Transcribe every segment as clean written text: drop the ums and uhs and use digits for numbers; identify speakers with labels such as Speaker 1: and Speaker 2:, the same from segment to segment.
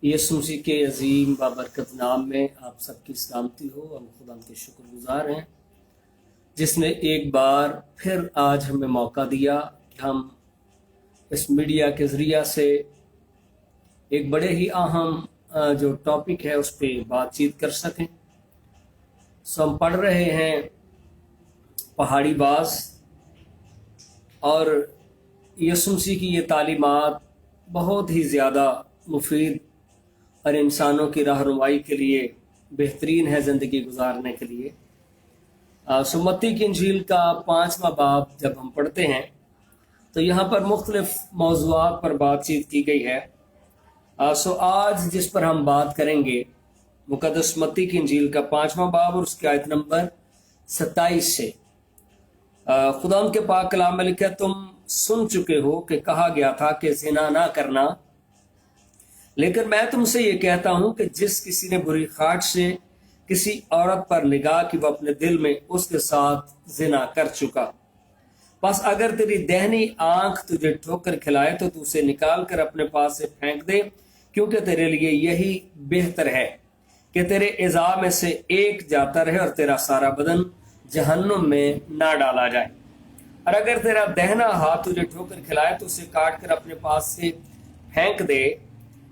Speaker 1: یسوع مسیح کے عظیم بابرکت نام میں آپ سب کی سلامتی ہو۔ ہم خدا کے شکر گزار ہیں جس نے ایک بار پھر آج ہمیں موقع دیا کہ ہم اس میڈیا کے ذریعہ سے ایک بڑے ہی اہم جو ٹاپک ہے اس پہ بات چیت کر سکیں۔ ہم پڑھ رہے ہیں پہاڑی باز، اور یسوع مسیح کی یہ تعلیمات بہت ہی زیادہ مفید اور انسانوں کی رہنمائی کے لیے بہترین ہے زندگی گزارنے کے لیے۔ متی کی انجیل کا 5واں باب جب ہم پڑھتے ہیں تو یہاں پر مختلف موضوعات پر بات چیت کی گئی ہے۔ آج جس پر ہم بات کریں گے مقدس متی کی انجیل کا 5واں باب اور اس کی آیت نمبر 27 سے۔ خدا کے پاک کلام میں لکھا، تم سن چکے ہو کہ کہا گیا تھا کہ زنا نہ کرنا، لیکن میں تم سے یہ کہتا ہوں کہ جس کسی نے بری خواہش سے کسی عورت پر نگاہ کی وہ اپنے دل میں اس کے ساتھ زنا کر چکا۔ بس اگر تیری دہنی آنکھ تجھے ٹھوکر کھلائے تو اسے نکال کر اپنے پاس سے پھینک دے، کیونکہ تیرے لیے یہی بہتر ہے کہ تیرے اعضاء میں سے ایک جاتا رہے اور تیرا سارا بدن جہنم میں نہ ڈالا جائے۔ اور اگر تیرا دہنا ہاتھ تجھے ٹھوکر کھلائے تو اسے کاٹ کر اپنے پاس سے پھینک دے،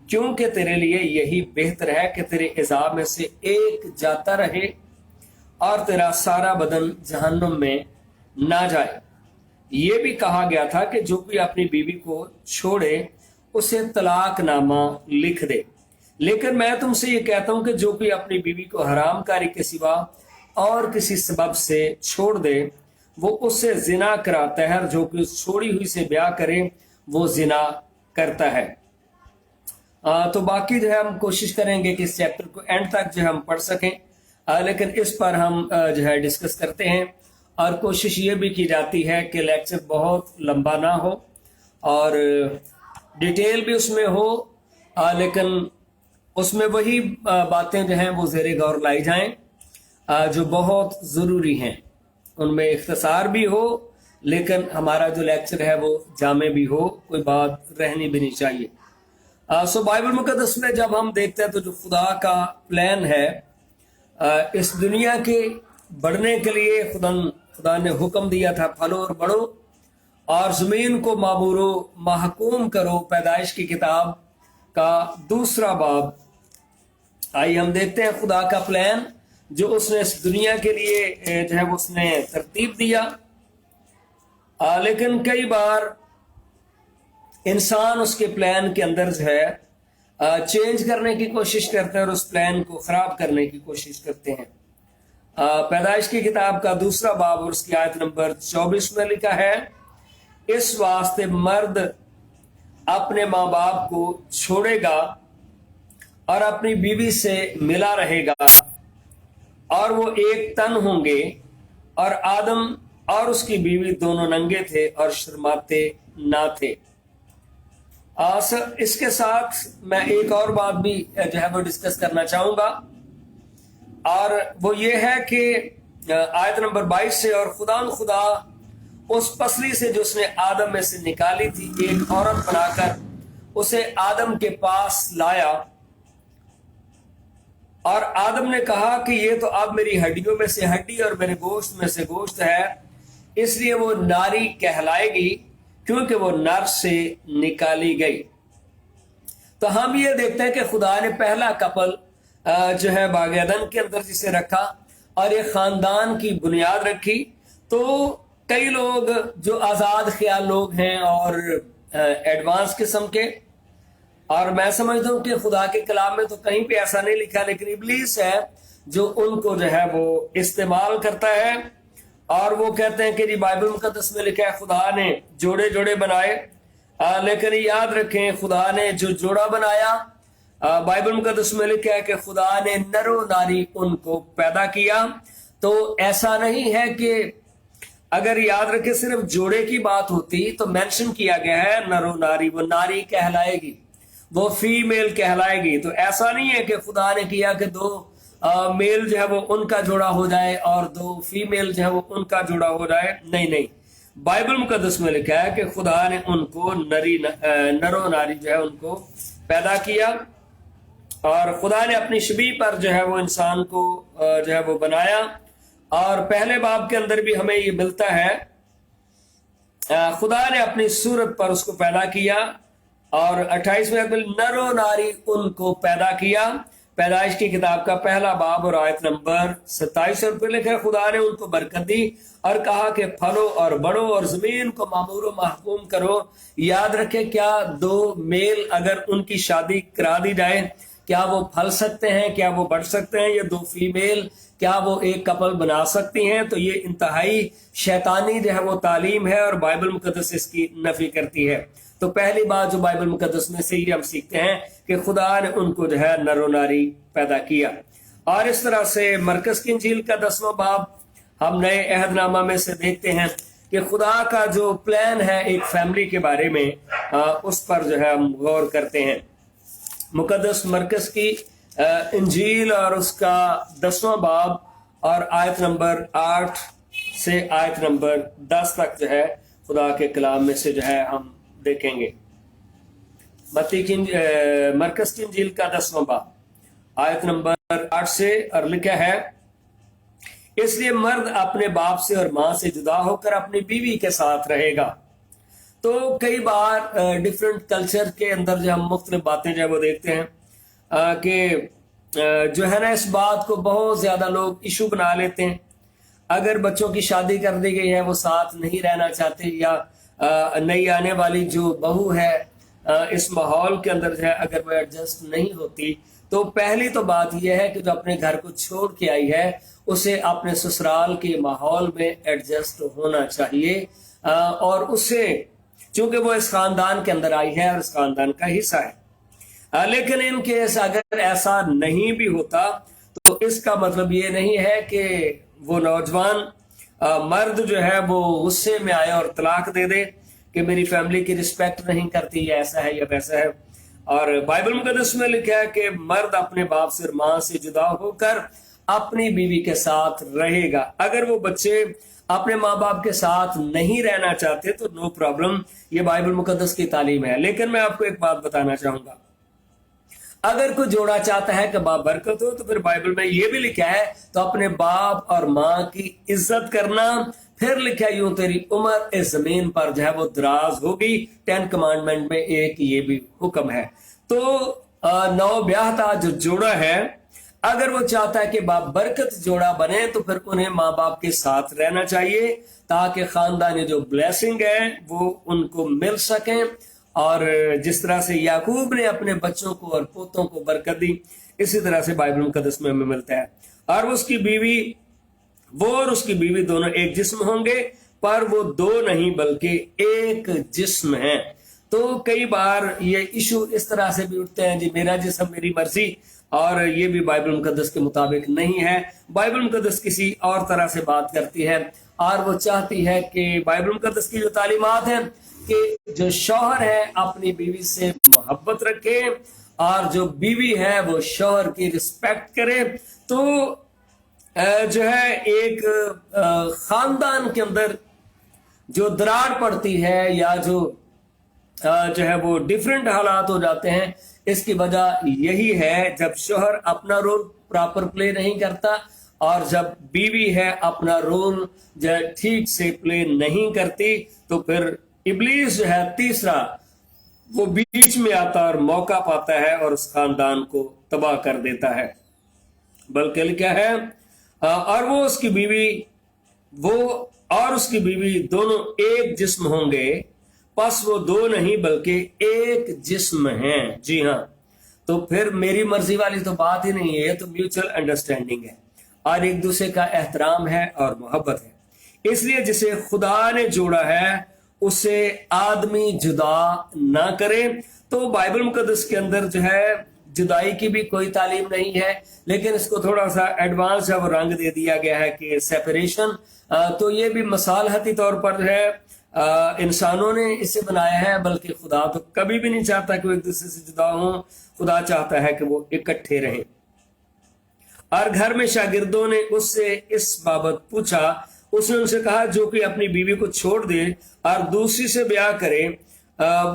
Speaker 1: کیونکہ تیرے لیے یہی بہتر ہے کہ تیرے اعضاء میں سے ایک جاتا رہے اور تیرا سارا بدن جہنم میں نہ جائے۔ یہ بھی کہا گیا تھا کہ جو کوئی اپنی بیوی کو چھوڑے اسے طلاق نامہ لکھ دے، لیکن میں تم سے یہ کہتا ہوں کہ جو کوئی اپنی بیوی کو حرام کاری کے سوا اور کسی سبب سے چھوڑ دے وہ اس سے زنا کراتا ہے، اور جو کوئی چھوڑی ہوئی سے بیاہ کرے وہ زنا کرتا ہے۔ تو باقی جو ہے ہم کوشش کریں گے کہ اس چیپٹر کو اینڈ تک جو ہے ہم پڑھ سکیں، لیکن اس پر ہم جو ہے ڈسکس کرتے ہیں، اور کوشش یہ بھی کی جاتی ہے کہ لیکچر بہت لمبا نہ ہو اور ڈیٹیل بھی اس میں ہو، لیکن اس میں وہی باتیں جو ہیں وہ زیر غور لائی جائیں جو بہت ضروری ہیں، ان میں اختصار بھی ہو لیکن ہمارا جو لیکچر ہے وہ جامع بھی ہو، کوئی بات رہنی بھی نہیں چاہیے۔ بائبل مقدس میں جب ہم دیکھتے ہیں تو جو خدا کا پلان ہے اس دنیا کے بڑھنے کے لیے، خدا نے حکم دیا تھا پھلو اور بڑھو اور زمین کو معمور و محکوم کرو۔ پیدائش کی کتاب کا 2واں باب۔ آئیے ہم دیکھتے ہیں خدا کا پلان جو اس نے اس دنیا کے لیے جو ہے وہ اس نے ترتیب دیا، لیکن کئی بار انسان اس کے پلان کے اندر جو ہے چینج کرنے کی کوشش کرتے ہیں اور اس پلان کو خراب کرنے کی کوشش کرتے ہیں۔ پیدائش کی کتاب کا 2واں باب اور اس کی آیت نمبر 24 میں لکھا ہے، اس واسطے مرد اپنے ماں باپ کو چھوڑے گا اور اپنی بیوی سے ملا رہے گا اور وہ ایک تن ہوں گے، اور آدم اور اس کی بیوی دونوں ننگے تھے اور شرماتے نہ تھے۔ اس کے ساتھ میں ایک اور بات بھی جو ہے وہ ڈسکس کرنا چاہوں گا، اور وہ یہ ہے کہ آیت نمبر 22 سے، اور خدا اس پسلی سے جو اس نے آدم میں سے نکالی تھی ایک عورت بنا کر اسے آدم کے پاس لایا، اور آدم نے کہا کہ یہ تو اب میری ہڈیوں میں سے ہڈی اور میرے گوشت میں سے گوشت ہے، اس لیے وہ ناری کہلائے گی کیونکہ وہ نر سے نکالی گئی۔ تو ہم یہ دیکھتے ہیں کہ خدا نے پہلا کپل جو ہے باغ عدن کے اندر جسے رکھا اور ایک خاندان کی بنیاد رکھی، تو کئی لوگ جو آزاد خیال لوگ ہیں اور ایڈوانس قسم کے، اور میں سمجھتا ہوں کہ خدا کے کلام میں تو کہیں پہ ایسا نہیں لکھا، لیکن ابلیس ہے جو ان کو جو ہے وہ استعمال کرتا ہے، اور وہ کہتے ہیں کہ جی بائبل مقدس میں لکھا ہے خدا نے جوڑے جوڑے بنائے، لیکن یاد رکھیں خدا نے جو جوڑا بنایا، بائبل مقدس میں لکھا ہے کہ خدا نے نر و ناری ان کو پیدا کیا۔ تو ایسا نہیں ہے کہ اگر یاد رکھے صرف جوڑے کی بات ہوتی تو مینشن کیا گیا ہے نر و ناری، وہ ناری کہلائے گی، وہ فیمیل کہلائے گی۔ تو ایسا نہیں ہے کہ خدا نے کیا کہ 2 میل جو ہے وہ ان کا جوڑا ہو جائے اور 2 فیمیل جو ہے وہ ان کا جوڑا ہو جائے، نہیں، بائبل مقدس میں لکھا ہے کہ خدا نے ان کو نر و ناری جو ہے ان کو پیدا کیا، اور خدا نے اپنی شبیہ پر جو ہے وہ انسان کو جو ہے وہ بنایا، اور پہلے باب کے اندر بھی ہمیں یہ ملتا ہے خدا نے اپنی صورت پر اس کو پیدا کیا، اور 28ویں نر و ناری ان کو پیدا کیا۔ پیدائش کی کتاب کا پہلا باب اور آیت نمبر 27 پر لکھا، خدا نے ان کو برکت دی اور کہا کہ پھلو اور بڑھو اور زمین کو معمور و محکوم کرو۔ یاد رکھے، کیا دو میل اگر ان کی شادی کرا دی جائے کیا وہ پھل سکتے ہیں؟ کیا وہ بڑھ سکتے ہیں؟ یہ دو فیمیل کیا وہ ایک کپل بنا سکتی ہیں؟ تو یہ انتہائی شیطانی جو ہے وہ تعلیم ہے، اور بائبل مقدس اس کی نفی کرتی ہے۔ تو پہلی بات جو بائبل مقدس میں سے یہ ہم سیکھتے ہیں کہ خدا نے ان کو جو ہے نر و ناری پیدا کیا۔ اور اس طرح سے مرکز کی انجیل کا 10واں باب ہم نئے عہد نامہ میں سے دیکھتے ہیں کہ خدا کا جو پلان ہے ایک فیملی کے بارے میں، اس پر جو ہے ہم غور کرتے ہیں۔ مقدس مرکز کی انجیل اور اس کا 10واں باب اور آیت نمبر 8 سے آیت نمبر 10 تک جو ہے خدا کے کلام میں سے جو ہے ہم دیکھیں گے۔ مرکز کی انجیل کا 10واں باب آیت نمبر 8 سے، اور لکھا ہے، اس لیے مرد اپنے باپ سے اور ماں سے جدا ہو کر اپنی بیوی کے ساتھ رہے گا۔ تو کئی بار ڈیفرنٹ کلچر کے اندر جو ہم مختلف باتیں جو ہے وہ دیکھتے ہیں کہ جو ہے نا اس بات کو بہت زیادہ لوگ ایشو بنا لیتے ہیں۔ اگر بچوں کی شادی کر دی گئی ہے، وہ ساتھ نہیں رہنا چاہتے، یا نئی آنے والی جو بہو ہے اس ماحول کے اندر جو ہے اگر وہ ایڈجسٹ نہیں ہوتی، تو پہلی تو بات یہ ہے کہ جو اپنے گھر کو چھوڑ کے آئی ہے اسے اپنے سسرال کے ماحول میں ایڈجسٹ ہونا چاہیے، اور اسے چونکہ وہ اس خاندان کے اندر آئی ہے اور اس خاندان کا حصہ ہے۔ لیکن ان کیس اگر ایسا نہیں بھی ہوتا تو اس کا مطلب یہ نہیں ہے کہ وہ نوجوان مرد جو ہے وہ غصے میں آئے اور طلاق دے دے کہ میری فیملی کی رسپیکٹ نہیں کرتی، یا ایسا ہے یا ویسا ہے۔ اور بائبل مقدس میں لکھا ہے کہ مرد اپنے باپ سے اور ماں سے جدا ہو کر اپنی بیوی کے ساتھ رہے گا۔ اگر وہ بچے اپنے ماں باپ کے ساتھ نہیں رہنا چاہتے تو نو پرابلم، یہ بائبل مقدس کی تعلیم ہے۔ لیکن میں آپ کو ایک بات بتانا چاہوں گا، اگر کوئی جوڑا چاہتا ہے کہ باپ برکت ہو تو پھر بائبل میں یہ بھی لکھا ہے تو اپنے باپ اور ماں کی عزت کرنا۔ پھر لکھا یوں تیری عمر اس زمین پر جو ہے وہ دراز ہوگی۔ 10 کمانڈمنٹ میں ایک یہ بھی حکم ہے۔ تو نو بیاہتا جو جوڑا ہے اگر وہ چاہتا ہے کہ باپ برکت جوڑا بنے تو پھر انہیں ماں باپ کے ساتھ رہنا چاہیے تاکہ خاندانی جو بلیسنگ ہے وہ ان کو مل سکیں۔ اور جس طرح سے یعقوب نے اپنے بچوں کو اور پوتوں کو برکت دی، اسی طرح سے بائبل مقدس میں ہمیں ملتا ہے۔ اور وہ اور اس کی بیوی دونوں ایک جسم ہوں گے، پر وہ دو نہیں بلکہ ایک جسم ہیں۔ تو کئی بار یہ ایشو اس طرح سے بھی اٹھتے ہیں، جی میرا جسم میری مرضی، اور یہ بھی بائبل مقدس کے مطابق نہیں ہے۔ بائبل مقدس کسی اور طرح سے بات کرتی ہے، اور وہ چاہتی ہے کہ بائبل مقدس کی جو تعلیمات ہیں کہ جو شوہر ہے اپنی بیوی سے محبت رکھے، اور جو بیوی ہے وہ شوہر کی رسپیکٹ کرے۔ تو جو ہے ایک خاندان کے اندر جو دراڑ پڑتی ہے یا جو ہے وہ ڈیفرنٹ حالات ہو جاتے ہیں، اس کی وجہ یہی ہے جب شوہر اپنا رول پراپر پلے نہیں کرتا، اور جب بیوی ہے اپنا رول جو ٹھیک سے پلے نہیں کرتی، تو پھر ابلیس جو ہے تیسرا وہ بیچ میں آتا اور موقع پاتا ہے اور اس خاندان کو تباہ کر دیتا ہے۔ بلکہ کیا ہے، اور وہ اس کی بیوی دونوں ایک جسم ہوں گے، پس وہ دو نہیں بلکہ ایک جسم ہیں۔ جی ہاں، تو پھر میری مرضی والی تو بات ہی نہیں ہے، یہ تو میوچل انڈرسٹینڈنگ ہے اور ایک دوسرے کا احترام ہے اور محبت ہے۔ اس لیے جسے خدا نے جوڑا ہے اسے آدمی جدا نہ کرے۔ تو بائبل مقدس کے اندر جو ہے جدائی کی بھی کوئی تعلیم نہیں ہے، لیکن اس کو تھوڑا سا ایڈوانس ہے وہ رنگ دے دیا گیا ہے کہ سیپریشن۔ تو یہ بھی مصالحتی طور پر جو ہے انسانوں نے اسے بنایا ہے، بلکہ خدا تو کبھی بھی نہیں چاہتا کہ وہ ایک دوسرے سے جدا ہوں۔ خدا چاہتا ہے کہ وہ اکٹھے رہیں۔ اور گھر میں شاگردوں نے اس سے اس بابت پوچھا، اس نے ان سے کہا جو کہ اپنی بیوی کو چھوڑ دے اور دوسری سے بیاہ کرے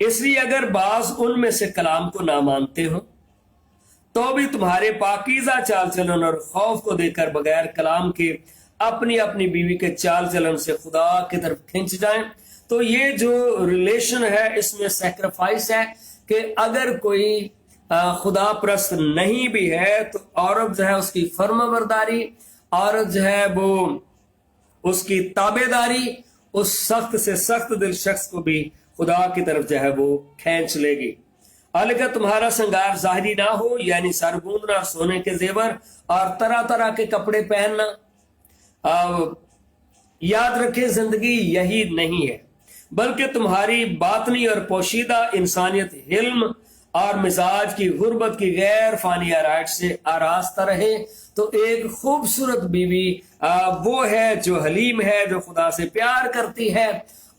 Speaker 1: اس لیے اگر بعض ان میں سے کلام کو نہ مانتے ہو تو بھی تمہارے پاکیزہ چال چلن اور خوف کو دیکھ کر بغیر کلام کے اپنی اپنی بیوی کے چال چلن سے خدا کی طرف کھنچ جائیں۔ تو یہ جو ریلیشن ہے اس میں سیکریفائس ہے کہ اگر کوئی خدا پرست نہیں بھی ہے تو عورت جو ہے اس کی فرما برداری، عورت جو ہے وہ اس کی تابع داری اس سخت سے سخت دل شخص کو بھی خدا کی طرف جو ہے وہ کھینچ لے گی۔ حالانکہ تمہارا سنگار ظاہری نہ ہو، یعنی سر گوندنا، سونے کے زیور اور طرح طرح کے کپڑے پہننا۔ یاد رکھے زندگی یہی نہیں ہے، بلکہ تمہاری باطنی اور پوشیدہ انسانیت علم اور مزاج کی غربت کی غیر فانی آرائش سے آراستہ رہے۔ تو ایک خوبصورت بیوی وہ ہے جو حلیم ہے، جو خدا سے پیار کرتی ہے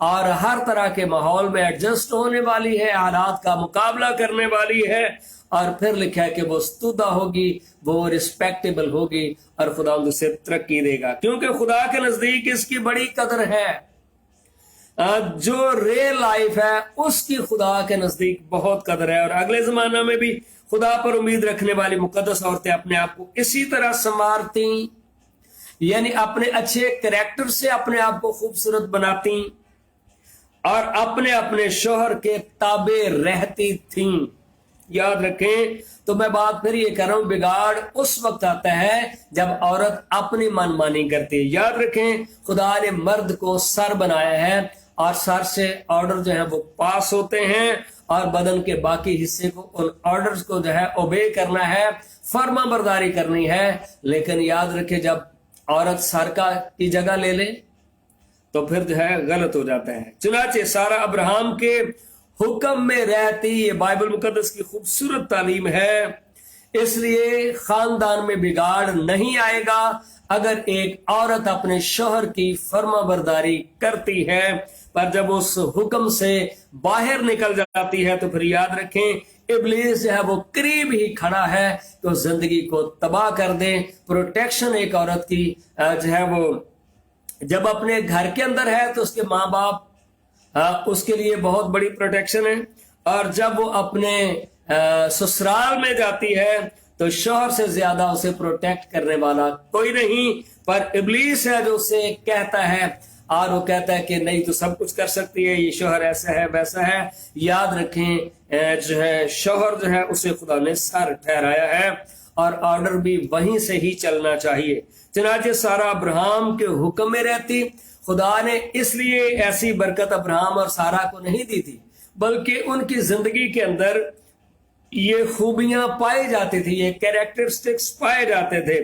Speaker 1: اور ہر طرح کے ماحول میں ایڈجسٹ ہونے والی ہے، حالات کا مقابلہ کرنے والی ہے، اور پھر لکھا ہے کہ وہ استودہ ہوگی، وہ رسپیکٹیبل ہوگی اور خدا اسے ترقی دے گا، کیونکہ خدا کے نزدیک اس کی بڑی قدر ہے۔ جو ریل لائف ہے اس کی خدا کے نزدیک بہت قدر ہے، اور اگلے زمانہ میں بھی خدا پر امید رکھنے والی مقدس عورتیں اپنے آپ کو اسی طرح سنوارتی، یعنی اپنے اچھے کریکٹر سے اپنے آپ کو خوبصورت بناتی اور اپنے اپنے شوہر کے تابع رہتی تھیں۔ یاد رکھیں، تو میں بات پھر یہ کر رہا ہوں، بگاڑ اس وقت آتا ہے جب عورت اپنی من مانی کرتی ہے۔ یاد رکھیں خدا نے مرد کو سر بنایا ہے اور سر سے آرڈر جو ہے وہ پاس ہوتے ہیں، اور بدن کے باقی حصے کو ان آرڈرز کو جو ہے اوبے کرنا ہے، فرما برداری کرنی ہے۔ لیکن یاد رکھیں جب عورت سر کی جگہ لے لے تو پھر جو ہے غلط ہو جاتا ہے۔ چنانچہ سارہ ابراہم کے حکم میں رہتی، یہ بائبل مقدس کی خوبصورت تعلیم ہے۔ اس لیے خاندان میں بگاڑ نہیں آئے گا اگر ایک عورت اپنے شوہر کی فرما برداری کرتی ہے، پر جب اس حکم سے باہر نکل جاتی ہے تو پھر یاد رکھیں ابلیس جو ہے وہ قریب ہی کھڑا ہے تو زندگی کو تباہ کر دے۔ پروٹیکشن ایک عورت کی جو ہے وہ جب اپنے گھر کے اندر ہے تو اس کے ماں باپ اس کے لیے بہت بڑی پروٹیکشن ہے، اور جب وہ اپنے سسرال میں جاتی ہے تو شوہر سے زیادہ اسے پروٹیکٹ کرنے والا کوئی نہیں، پر ابلیس ہے جو اسے کہتا ہے، اور وہ کہتا ہے کہ نہیں تو سب کچھ کر سکتی ہے، یہ شوہر ایسا ہے ویسا ہے۔ یاد رکھیں جو ہے شوہر جو ہے اسے خدا نے سر ٹھہرایا ہے، اور آرڈر بھی وہیں سے ہی چلنا چاہیے۔ چنانچہ سارہ ابراہم کے حکم میں رہتی۔ خدا نے اس لیے ایسی برکت ابراہم اور سارہ کو نہیں دی تھی، بلکہ ان کی زندگی کے اندر یہ خوبیاں پائی جاتی تھی، یہ کیریکٹرسٹکس پائے جاتے تھے،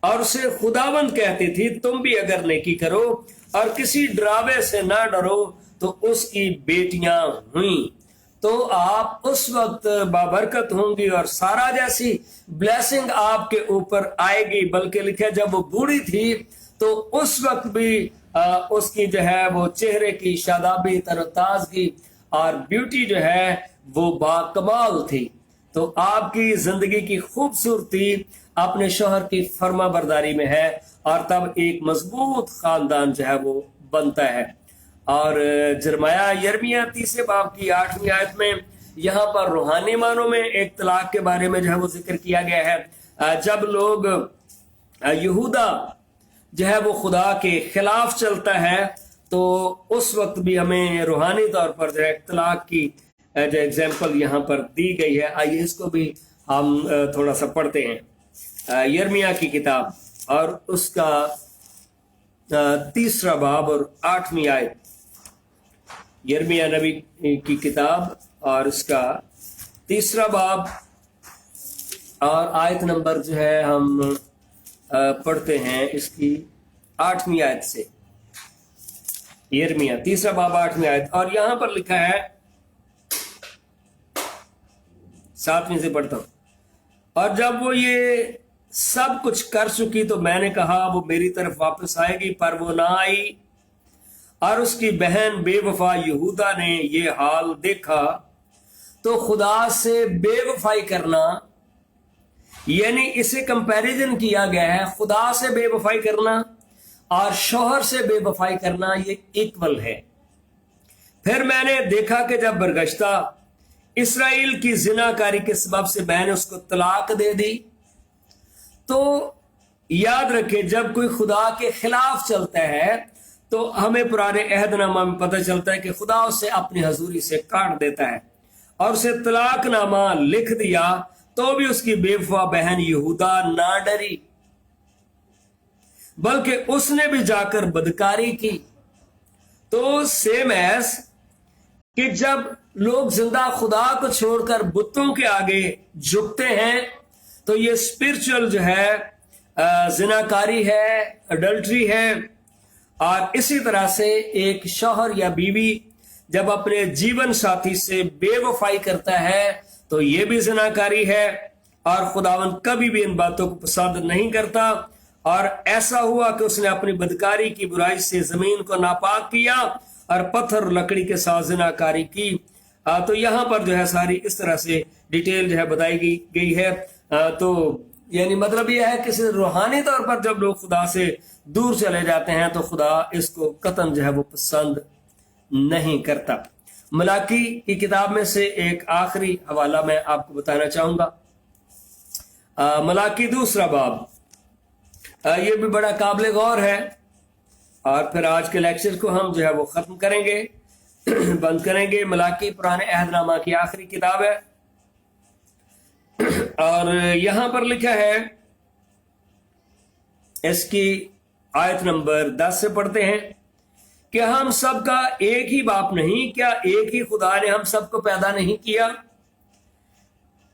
Speaker 1: اور اسے خداوند کہتی تھی تم بھی اگر نیکی کرو اور کسی ڈراوے سے نہ ڈرو تو اس کی بیٹیاں ہوئیں تو آپ اس وقت بابرکت ہوں گی، اور سارا جیسی بلیسنگ آپ کے اوپر آئے گی۔ بلکہ لکھے جب وہ بوڑھی تھی تو اس وقت بھی اس کی جو ہے وہ چہرے کی شادابی، تر و تازگی اور بیوٹی جو ہے وہ باکمال تھی۔ تو آپ کی زندگی کی خوبصورتی اپنے شوہر کی فرما برداری میں ہے، اور تب ایک مضبوط خاندان جو ہے وہ بنتا ہے۔ اور یرمیہ 30 باب کی 8ویں آیت میں یہاں پر روحانی معنوں میں ایک طلاق کے بارے میں جو ہے وہ ذکر کیا گیا ہے۔ جب لوگ یہودا جو ہے وہ خدا کے خلاف چلتا ہے تو اس وقت بھی ہمیں روحانی طور پر جو ہے طلاق کی جو ایگزامپل یہاں پر دی گئی ہے۔ آئیے اس کو بھی ہم تھوڑا سا پڑھتے ہیں۔ یرمیہ کی کتاب اور اس کا 3 باب اور 8ویں آیت۔ یرمیہ نبی کی کتاب اور اس کا 3 باب اور آیت نمبر جو ہے ہم پڑھتے ہیں اس کی 8ویں آیت سے۔ یرمیہ 3 باب 8ویں آیت، اور یہاں پر لکھا ہے، 7ویں سے پڑھتا ہوں۔ اور جب وہ یہ سب کچھ کر چکی تو میں نے کہا وہ میری طرف واپس آئے گی، پر وہ نہ آئی، اور اس کی بہن بے وفا یہودا نے یہ حال دیکھا تو خدا سے بے وفائی کرنا، یعنی اسے کمپیریزن کیا گیا ہے، خدا سے بے وفائی کرنا اور شوہر سے بے وفائی کرنا یہ ایکول ہے۔ پھر میں نے دیکھا کہ جب برگشتہ اسرائیل کی زناکاری کے سبب سے میں نے اس کو طلاق دے دی. تو یاد رکھیں جب کوئی خدا کے خلاف چلتا ہے تو ہمیں پرانے عہد نامہ میں پتہ چلتا ہے کہ خدا اسے اپنی حضوری سے کاٹ دیتا ہے اور اسے طلاق نامہ لکھ دیا. تو بھی اس کی بے وفا بہن یہودا نہ ڈری بلکہ اس نے بھی جا کر بدکاری کی. تو سیم ایس کہ جب لوگ زندہ خدا کو چھوڑ کر بتوں کے آگے جھکتے ہیں تو یہ اسپرچل جو ہے زناکاری ہے، اڈلٹری ہے. اور اسی طرح سے ایک شوہر یا بیوی جب اپنے جیون ساتھی سے بے وفائی کرتا ہے تو یہ بھی زناکاری ہے، اور خداوند کبھی بھی ان باتوں کو پسند نہیں کرتا. اور ایسا ہوا کہ اس نے اپنی بدکاری کی برائی سے زمین کو ناپاک کیا اور پتھر لکڑی کے ساتھ زناکاری کی. تو یہاں پر جو ہے ساری اس طرح سے ڈیٹیل جو ہے بتائی گئی ہے. تو یعنی مطلب یہ ہے کہ روحانی طور پر جب لوگ خدا سے دور چلے جاتے ہیں تو خدا اس کو قطعاً جو ہے وہ پسند نہیں کرتا. ملاکی کی کتاب میں سے ایک آخری حوالہ میں آپ کو بتانا چاہوں گا. ملاکی 2 باب، یہ بھی بڑا قابل غور ہے. اور پھر آج کے لیکچر کو ہم جو ہے وہ ختم کریں گے، بند کریں گے. ملاکی پرانے عہد نامہ کی آخری کتاب ہے، اور یہاں پر لکھا ہے، اس کی آیت نمبر 10 سے پڑھتے ہیں کہ ہم سب کا ایک ہی باپ نہیں، کیا ایک ہی خدا نے ہم سب کو پیدا نہیں کیا؟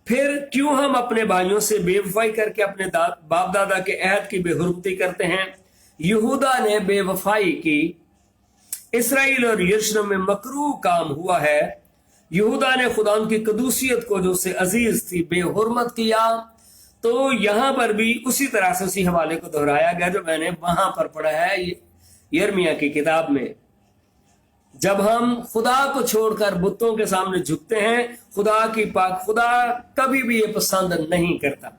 Speaker 1: پھر کیوں ہم اپنے بھائیوں سے بے وفائی کر کے اپنے باپ دادا کے عہد کی بے حرمتی کرتے ہیں؟ یہودا نے بے وفائی کی، اسرائیل اور یروشلم میں مکروہ کام ہوا ہے. یہودا نے خدا ان کی قدوسیت کو جو اسے عزیز تھی بے حرمت کیا. تو یہاں پر بھی اسی طرح سے اسی حوالے کو دہرایا گیا جو میں نے وہاں پر پڑھا ہے یرمیا کی کتاب میں. جب ہم خدا کو چھوڑ کر بتوں کے سامنے جھکتے ہیں، خدا کبھی بھی یہ پسند نہیں کرتا.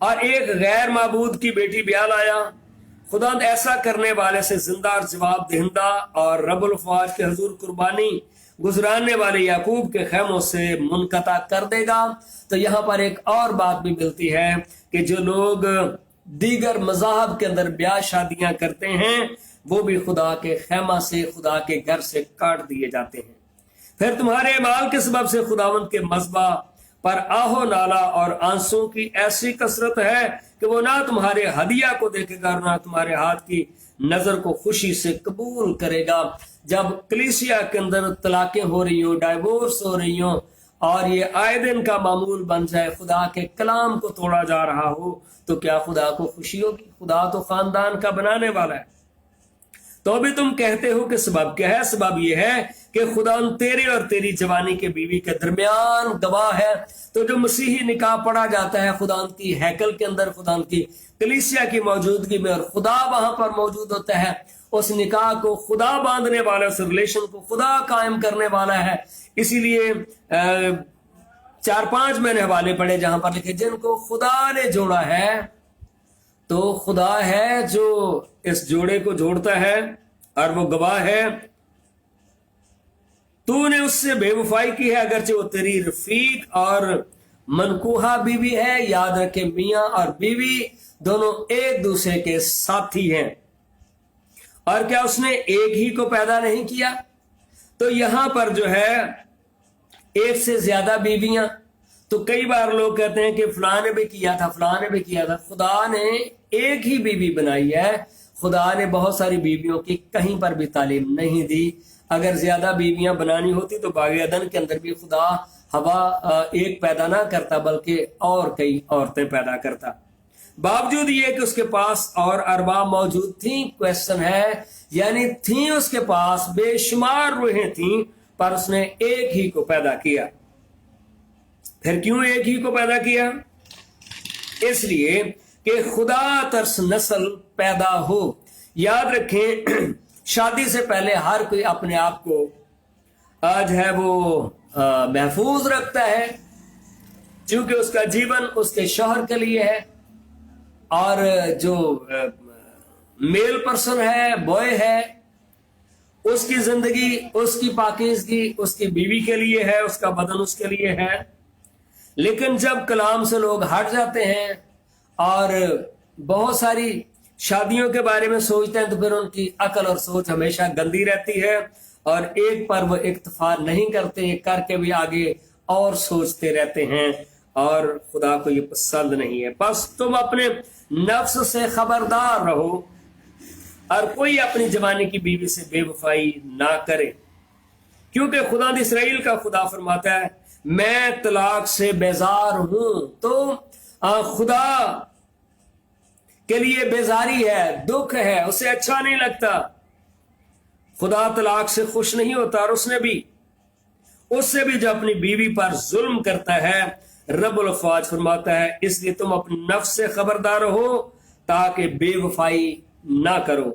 Speaker 1: اور ایک غیر معبود کی بیٹی بیال آیا. خدا ایسا کرنے والے سے زندہ اور جواب دہندہ اور رب الفواج کے حضور قربانی گزرانے والے یعقوب کے خیموں سے منقطع کر دے گا. تو یہاں پر ایک اور بات بھی ملتی ہے کہ جو لوگ دیگر مذاہب کے اندر بیاہ شادیاں کرتے ہیں وہ بھی خدا کے خیمہ سے، خدا کے گھر سے کاٹ دیے جاتے ہیں. پھر تمہارے اعمال کے سبب سے خداوند کے مذبح پر آہو نالا اور آنسوں کی ایسی کثرت ہے کہ وہ نہ تمہارے ہدیہ کو دیکھے گا نہ تمہارے ہاتھ کی نظر کو خوشی سے قبول کرے گا. جب کلیسیا کے اندر طلاقیں ہو رہی ہوں، ڈائیورس ہو رہی ہوں، اور یہ آئے دن کا معمول بن جائے، خدا کے کلام کو توڑا جا رہا ہو، تو کیا خدا کو خوشی ہوگی؟ خدا تو خاندان کا بنانے والا ہے. تو بھی تم کہتے ہو کہ سبب کیا ہے؟ سبب یہ ہے کہ خدا تیرے اور تیری جوانی کے بیوی کے درمیان گواہ ہے. تو جو مسیحی نکاح پڑھا جاتا ہے خدا کی ہیکل کے اندر، خدا کی کلیسیا کی موجودگی میں، اور خدا وہاں پر موجود ہوتا ہے، اس نکاح کو خدا باندھنے والا، اس ریلیشن کو خدا قائم کرنے والا ہے. اسی لیے 4-5 میں نے حوالے پڑھے جہاں پر لکھے جن کو خدا نے جوڑا ہے، تو خدا ہے جو اس جوڑے کو جوڑتا ہے اور وہ گواہ ہے. تو نے اس سے بے وفائی کی ہے اگرچہ وہ تیری رفیق اور منکوہا بیوی ہے. یاد رکھے میاں اور بیوی دونوں ایک دوسرے کے ساتھی ہیں. اور کیا اس نے ایک ہی کو پیدا نہیں کیا؟ تو یہاں پر جو ہے ایک سے زیادہ بیویاں. تو کئی بار لوگ کہتے ہیں کہ فلاں نے بھی کیا تھا، فلاں نے بھی کیا تھا. خدا نے ایک ہی بیوی بنائی ہے. خدا نے بہت ساری بیویوں کی کہیں پر بھی تعلیم نہیں دی. اگر زیادہ بیویاں بنانی ہوتی تو باغ عدن کے اندر بھی خدا ہوا ایک پیدا نہ کرتا بلکہ اور کئی عورتیں پیدا کرتا. باوجود یہ کہ اس کے پاس اور ارباب موجود تھیں، کویسچن ہے، یعنی تھیں اس کے پاس بے شمار روحیں تھیں، پر اس نے ایک ہی کو پیدا کیا. پھر کیوں ایک ہی کو پیدا کیا؟ اس لیے کہ خدا ترس نسل پیدا ہو. یاد رکھیں شادی سے پہلے ہر کوئی اپنے آپ کو آج ہے وہ محفوظ رکھتا ہے، چونکہ اس کا جیون اس کے شوہر کے لیے ہے. اور جو میل پرسن ہے، بوائے ہے، اس کی زندگی، اس کی پاکیزگی اس کی بیوی کے لیے ہے، اس کا بدن اس کے لیے ہے. لیکن جب کلام سے لوگ ہٹ جاتے ہیں اور بہت ساری شادیوں کے بارے میں سوچتے ہیں تو پھر ان کی عقل اور سوچ ہمیشہ گندی رہتی ہے اور ایک پر وہ اکتفا نہیں کرتے، کر کے بھی آگے اور سوچتے رہتے ہیں، اور خدا کو یہ پسند نہیں ہے. بس تم اپنے نفس سے خبردار رہو اور کوئی اپنی جوانی کی بیوی سے بے وفائی نہ کرے، کیونکہ خدا اسرائیل کا خدا فرماتا ہے میں طلاق سے بیزار ہوں. تو خدا کے لیے بیزاری ہے، دکھ ہے، اسے اچھا نہیں لگتا. خدا طلاق سے خوش نہیں ہوتا، اور اس سے بھی جو اپنی بیوی پر ظلم کرتا ہے، رب الافواج فرماتا ہے اس لیے تم اپنے نفس سے خبردار رہو تاکہ بے وفائی نہ کرو.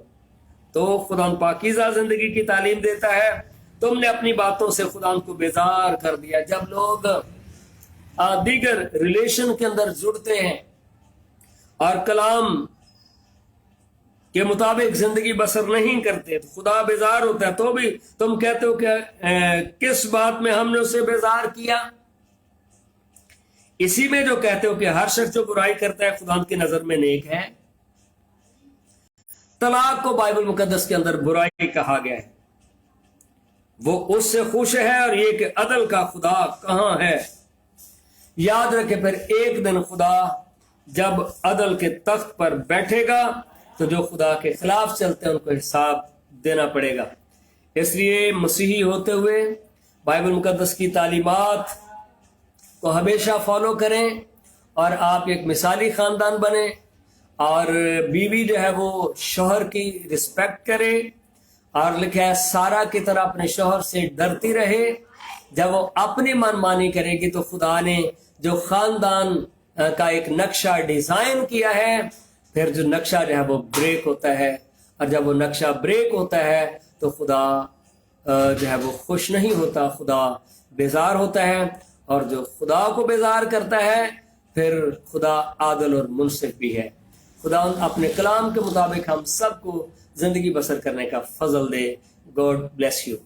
Speaker 1: تو خدا پاکیزہ زندگی کی تعلیم دیتا ہے. تم نے اپنی باتوں سے خدا کو بیزار کر دیا. جب لوگ دیگر ریلیشن کے اندر جڑتے ہیں اور کلام کے مطابق زندگی بسر نہیں کرتے تو خدا بیزار ہوتا ہے. تو بھی تم کہتے ہو کہ کس بات میں ہم نے اسے بیزار کیا؟ اسی میں جو کہتے ہو کہ ہر شخص جو برائی کرتا ہے خدا کی نظر میں نیک ہے. طلاق کو بائبل مقدس کے اندر برائی کہا گیا ہے. وہ اس سے خوش ہے، اور یہ کہ عدل کا خدا کہاں ہے. یاد رکھے پھر ایک دن خدا جب عدل کے تخت پر بیٹھے گا تو جو خدا کے خلاف چلتے ہیں ان کو حساب دینا پڑے گا. اس لیے مسیحی ہوتے ہوئے بائبل مقدس کی تعلیمات کو ہمیشہ فالو کریں اور آپ ایک مثالی خاندان بنیں، اور بیوی جو ہے وہ شوہر کی رسپیکٹ کرے، اور لکھا ہے سارا کی طرح اپنے شوہر سے ڈرتی رہے. جب وہ اپنی من مانی کرے گی تو خدا نے جو خاندان کا ایک نقشہ ڈیزائن کیا ہے، پھر جو نقشہ جو ہے وہ بریک ہوتا ہے، اور جب وہ نقشہ بریک ہوتا ہے تو خدا جو ہے وہ خوش نہیں ہوتا، خدا بیزار ہوتا ہے. اور جو خدا کو بیزار کرتا ہے پھر خدا عادل اور منصف بھی ہے. خدا اپنے کلام کے مطابق ہم سب کو زندگی بسر کرنے کا فضل دے. God bless you.